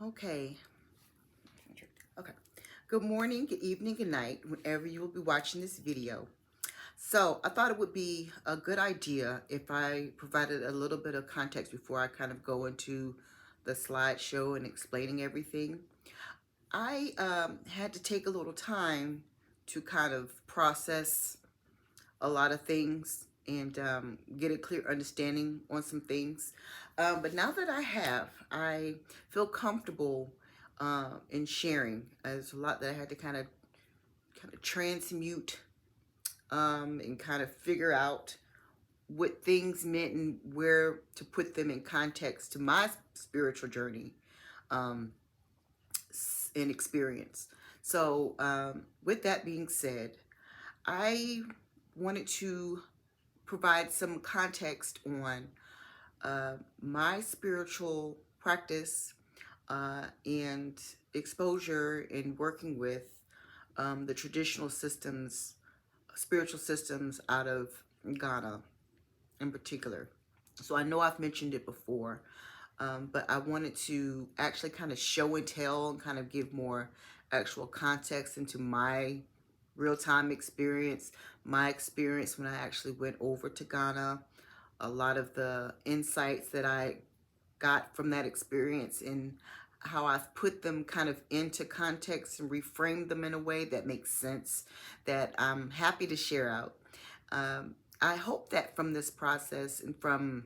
Okay. Okay. Good morning, good evening, good night, whenever you will be watching this video. So I thought it would be a good idea if I provided a little bit of context before I kind of go into the slideshow and explaining everything. I had to take a little time to kind of process a lot of things and get a clear understanding on some things. But now that I feel comfortable in sharing. There's a lot that I had to kind of transmute and kind of figure out what things meant and where to put them in context to my spiritual journey um, and experience. So, with that being said, I wanted to provide some context on my spiritual practice and exposure in working with the traditional systems, spiritual systems out of Ghana in particular. So I know I've mentioned it before, but I wanted to actually kind of show and tell and kind of give more actual context into my real-time experience, my experience when I actually went over to Ghana, a lot of the insights that I got from that experience and how I've put them kind of into context and reframed them in a way that makes sense, that I'm happy to share out. I hope that from this process and from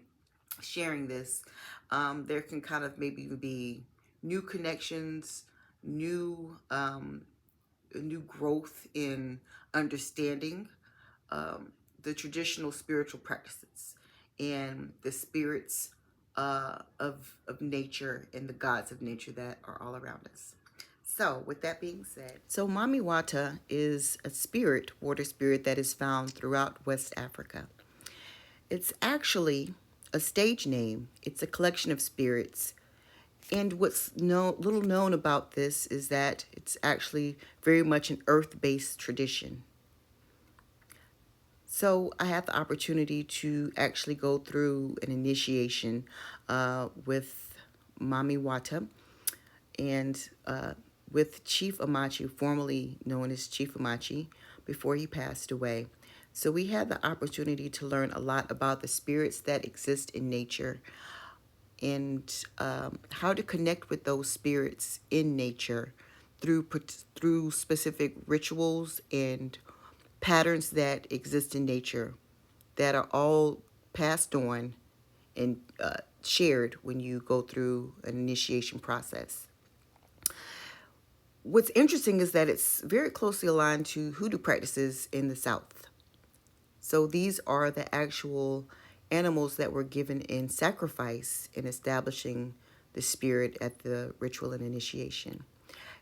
sharing this, there can kind of maybe be new connections, new growth in understanding the traditional spiritual practices and the spirits of nature and the gods of nature that are all around us. So, with that being said, so Mami Wata is a spirit, water spirit that is found throughout West Africa. It's actually a stage name. It's a collection of spirits. And what's little known about this is that it's actually very much an earth-based tradition. So I had the opportunity to actually go through an initiation with Mami Wata and with Chief Amachi, formerly known as Chief Amachi, before he passed away. So we had the opportunity to learn a lot about the spirits that exist in nature and how to connect with those spirits in nature through specific rituals and patterns that exist in nature that are all passed on and shared when you go through an initiation process. What's interesting is that it's very closely aligned to hoodoo practices in the South. So these are the actual animals that were given in sacrifice in establishing the spirit at the ritual and initiation.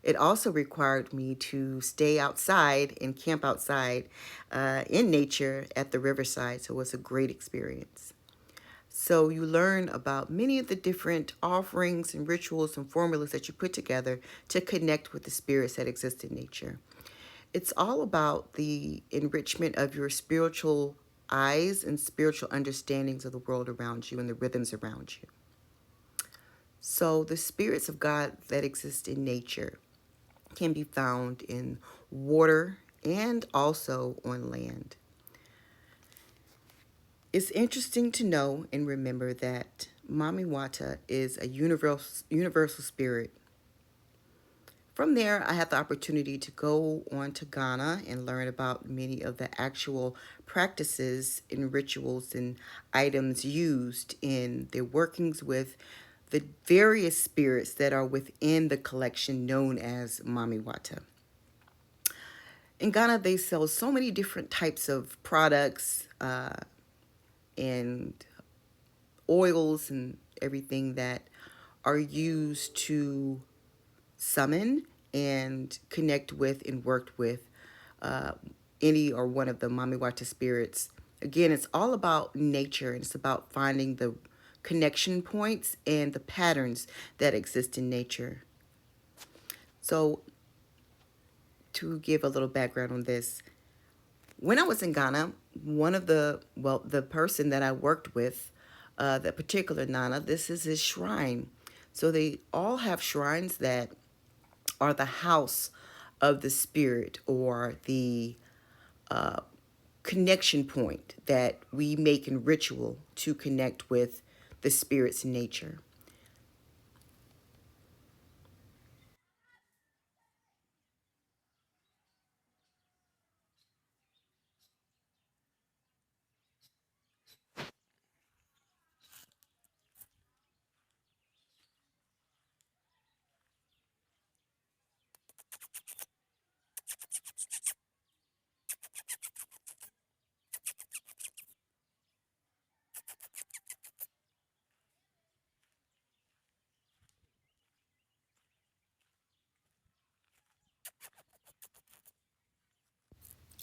It also required me to stay outside and camp outside in nature at the riverside, so it was a great experience. So you learn about many of the different offerings and rituals and formulas that you put together to connect with the spirits that exist in nature. It's all about the enrichment of your spiritual eyes and spiritual understandings of the world around you and the rhythms around you. So the spirits of God that exist in nature can be found in water and also on land. It's interesting to know and remember that Mami Wata is a universal spirit. From there, I had the opportunity to go on to Ghana and learn about many of the actual practices and rituals and items used in their workings with the various spirits that are within the collection known as Mami Wata. In Ghana, they sell so many different types of products and oils and everything that are used to summon and connect with and worked with any or one of the Mami Wata spirits. Again, it's all about nature and it's about finding the connection points and the patterns that exist in nature. So to give a little background on this, when I was in Ghana, the person that I worked with, that particular Nana, this is his shrine. So they all have shrines that are the house of the spirit, or the connection point that we make in ritual to connect with the spirits in nature.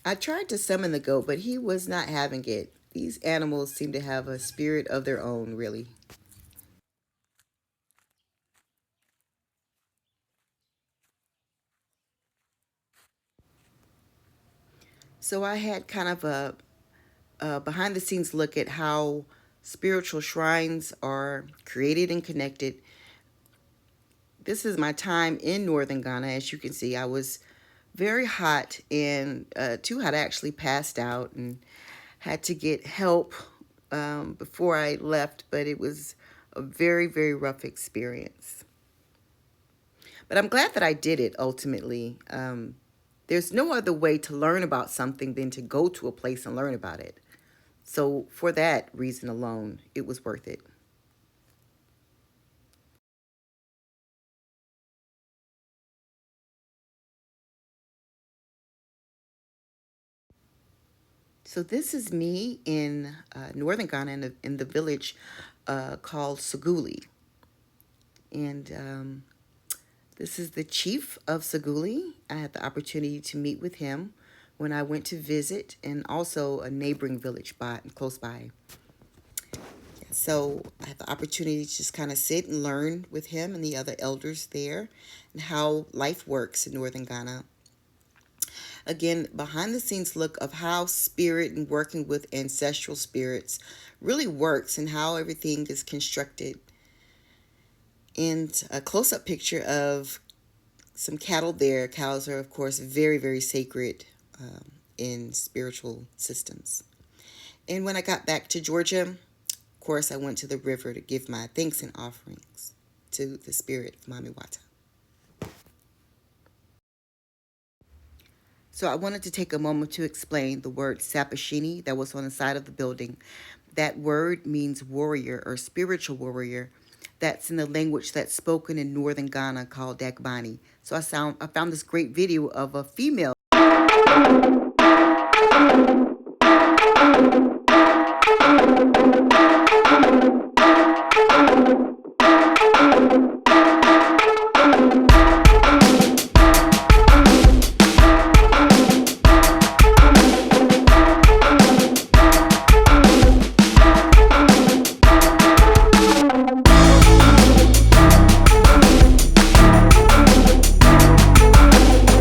I tried to summon the goat, but he was not having it. These animals seem to have a spirit of their own, really. So I had kind of a behind the scenes look at how spiritual shrines are created and connected. This is my time in northern Ghana. As you can see, I was very hot and too hot. I actually passed out and had to get help before I left, but it was a very, very rough experience. But I'm glad that I did it ultimately. There's no other way to learn about something than to go to a place and learn about it. So, for that reason alone, it was worth it. So, this is me in northern Ghana in the village called Saguli. And this is the chief of Saguli. I had the opportunity to meet with him when I went to visit, and also a neighboring village close by. So I had the opportunity to just kind of sit and learn with him and the other elders there, and how life works in northern Ghana. Again, behind the scenes look of how spirit and working with ancestral spirits really works, and how everything is constructed. And a close up picture of some cattle there. Cows are, of course, very, very sacred in spiritual systems. And when I got back to Georgia, of course, I went to the river to give my thanks and offerings to the spirit of Mami Wata. So I wanted to take a moment to explain the word Sapashini that was on the side of the building. That word means warrior or spiritual warrior. That's in the language that's spoken in northern Ghana called Dagbani. So I found this great video of a female